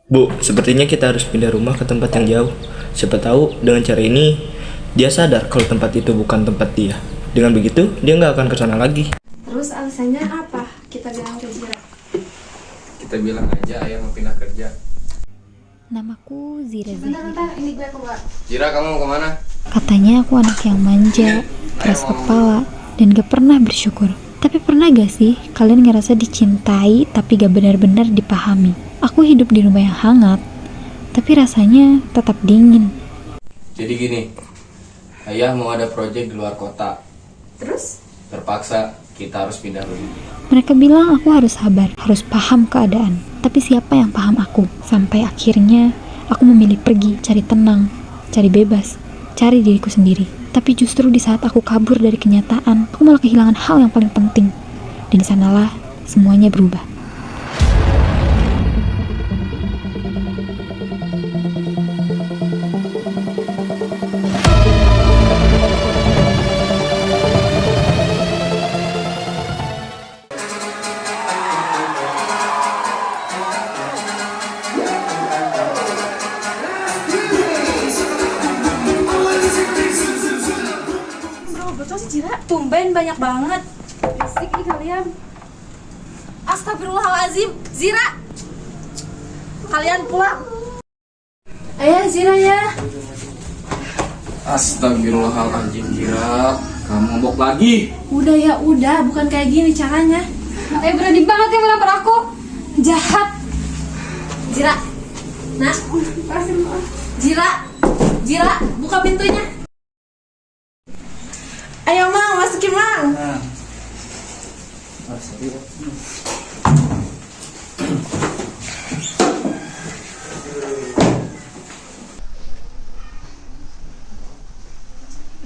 Bu, sepertinya kita harus pindah rumah ke tempat yang jauh. Siapa tahu dengan cara ini dia sadar kalau tempat itu bukan tempat dia. Dengan begitu, dia nggak akan ke sana lagi. Terus alasannya apa? Kita bilang ke Zira. Kita bilang aja ayah mau pindah kerja. Namaku Zira Bentar, Zahira. ini gue keluar. Zira, kamu mau kemana? Katanya aku anak yang manja, keras kepala, dan gak pernah bersyukur. Tapi pernah gak sih kalian ngerasa dicintai tapi gak benar-benar dipahami? Aku hidup di rumah yang hangat, tapi rasanya tetap dingin. Jadi gini, ayah mau ada proyek di luar kota. Terus? Terpaksa kita harus pindah rumah. Mereka bilang aku harus sabar, harus paham keadaan. Tapi siapa yang paham aku? Sampai akhirnya aku memilih pergi, cari tenang, cari bebas, cari diriku sendiri. Tapi justru di saat aku kabur dari kenyataan, aku malah kehilangan hal yang paling penting. Dan di sanalah semuanya berubah. Bro, betul sih Zira. Tumben banyak banget. Risik nih kalian. Astagfirullahaladzim, Zira. Kalian pulang. Ayah, Zira ya. Astagfirullahaladzim, Zira. Kamu ngobok lagi. Udah ya, udah. Bukan kayak gini caranya. Berani banget ya menampar aku. Jahat. Zira. Nah. Zira. Zira, buka pintunya. Ayo Mang, masukin Mang.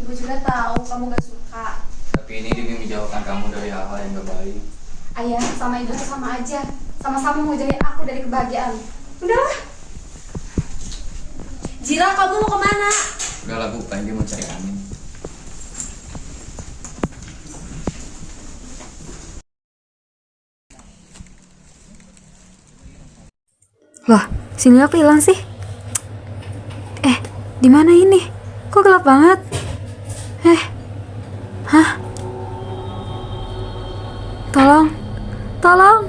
Ibu juga tahu kamu gak suka. Tapi ini demi menjauhkan kamu dari hal-hal yang gak baik. Ayah sama ibu tuh sama aja. Sama-sama mau jauhin aku dari kebahagiaan. Udahlah. Zira, kamu mau kemana? Udah lah Bu, Panji mau cari angin. Loh, sinyal aku hilang sih. Di mana ini? Kok gelap banget? Hah? Tolong. Tolong.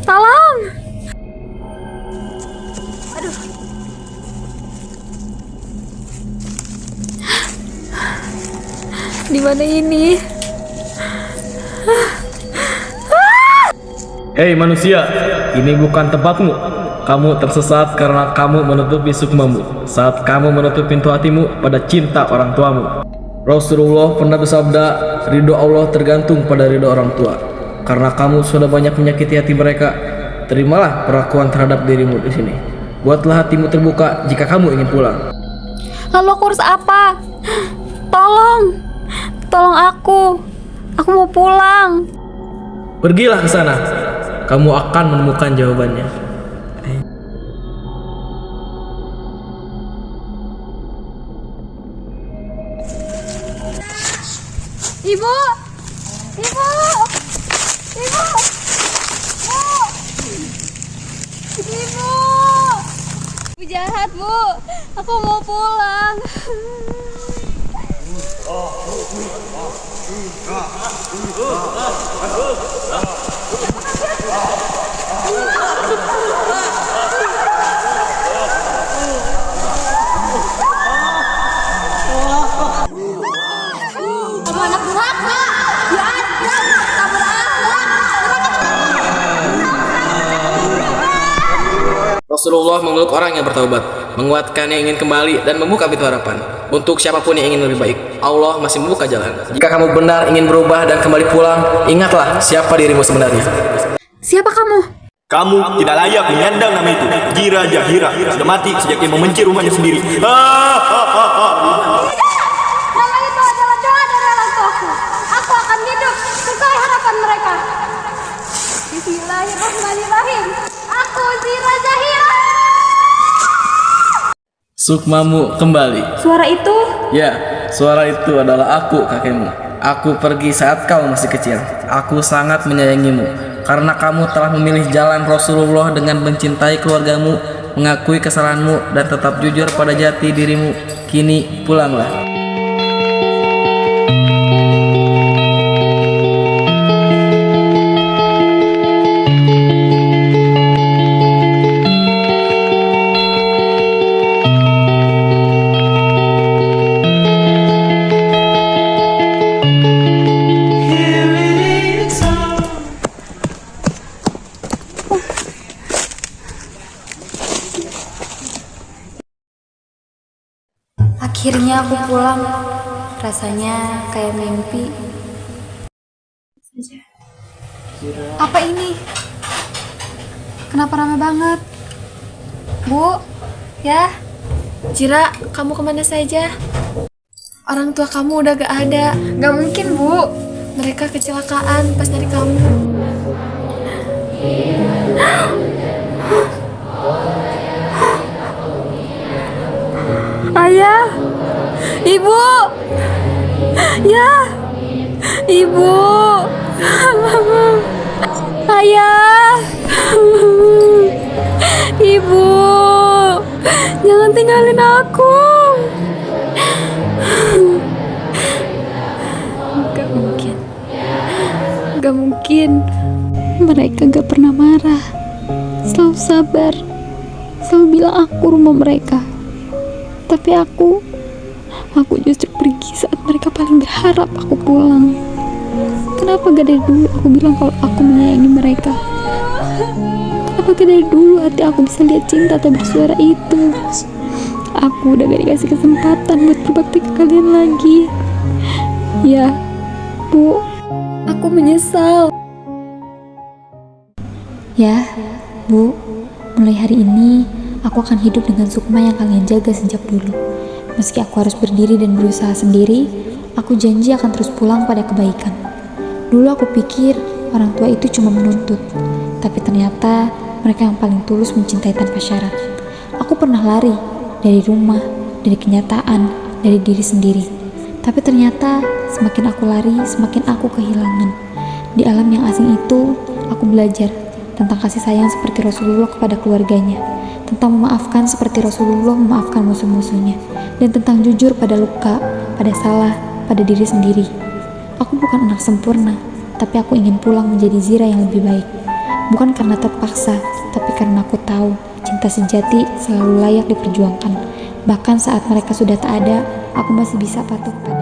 Tolong. Aduh. Di mana ini? Hei manusia, ini bukan tempatmu. Kamu tersesat karena kamu menutupi sukmamu saat kamu menutup pintu hatimu pada cinta orang tuamu. Rasulullah pernah bersabda, ridho Allah tergantung pada ridho orang tua. Karena kamu sudah banyak menyakiti hati mereka, terimalah perlakuan terhadap dirimu di sini. Buatlah hatimu terbuka jika kamu ingin pulang. Lalu aku harus apa? Tolong. Tolong aku. Aku mau pulang. Pergilah ke sana. Kamu akan menemukan jawabannya. Ibu! Ibu! Ibu! Ibu! Ibu jahat, Bu. Aku mau pulang. Kamu anak durhaka. Ya ada, tak berakhlak. Rasulullah memeluk orang yang bertaubat, menguatkan yang ingin kembali, dan membuka pintu harapan untuk siapapun yang ingin lebih baik. Allah masih membuka jalan. Jika kamu benar ingin berubah dan kembali pulang, ingatlah siapa dirimu sebenarnya. Siapa kamu? Kamu tidak layak menyandang nama itu. Zira Zahira sudah mati sejak dia membenci rumahnya sendiri. Nama itu adalah doa dari orang tuaku. Aku akan hidup sesuai harapan mereka. Bismillahirrahmanirrahim. Aku Zira Zahira. Sukmamu kembali. Suara itu? Ya, suara itu adalah aku, kakekmu. Aku pergi saat kau masih kecil. Aku sangat menyayangimu karena kamu telah memilih jalan Rasulullah dengan mencintai keluargamu mengakui kesalahanmu, dan tetap jujur pada jati dirimu. Kini pulanglah. Akhirnya aku pulang. Rasanya kayak mimpi. Apa ini? Kenapa ramai banget? Bu, ya? Jira, kamu kemana saja? Orang tua kamu udah gak ada. Gak mungkin, Bu. Mereka kecelakaan pas nyari kamu. Ayah, Ibu, ya, Ibu, Ayah, Ibu, jangan tinggalin aku. Gak mungkin, gak mungkin. Mereka gak pernah marah, selalu sabar, selalu bilang aku rumah mereka. Tapi aku justru pergi saat mereka paling berharap aku pulang. Kenapa gak dari dulu aku bilang kalau aku menyayangi mereka? Kenapa gak dari dulu hati aku bisa lihat cinta tak bersuara itu? Aku udah gak dikasih kesempatan buat berbakti ke kalian lagi. Ya, Bu, aku menyesal. Ya, Bu, mulai hari ini aku akan hidup dengan Sukma yang kalian jaga sejak dulu. Meski aku harus berdiri dan berusaha sendiri, aku janji akan terus pulang pada kebaikan. Dulu aku pikir orang tua itu cuma menuntut, tapi ternyata mereka yang paling tulus mencintai tanpa syarat. Aku pernah lari dari rumah, dari kenyataan, dari diri sendiri. Tapi ternyata semakin aku lari, semakin aku kehilangan. Di alam yang asing itu, aku belajar tentang kasih sayang seperti Rasulullah kepada keluarganya, tentang memaafkan seperti Rasulullah memaafkan musuh-musuhnya, dan tentang jujur pada luka, pada salah, pada diri sendiri. Aku bukan anak sempurna, tapi aku ingin pulang menjadi Zira yang lebih baik. Bukan karena terpaksa, tapi karena aku tahu cinta sejati selalu layak diperjuangkan. Bahkan saat mereka sudah tak ada, aku masih bisa patuh pada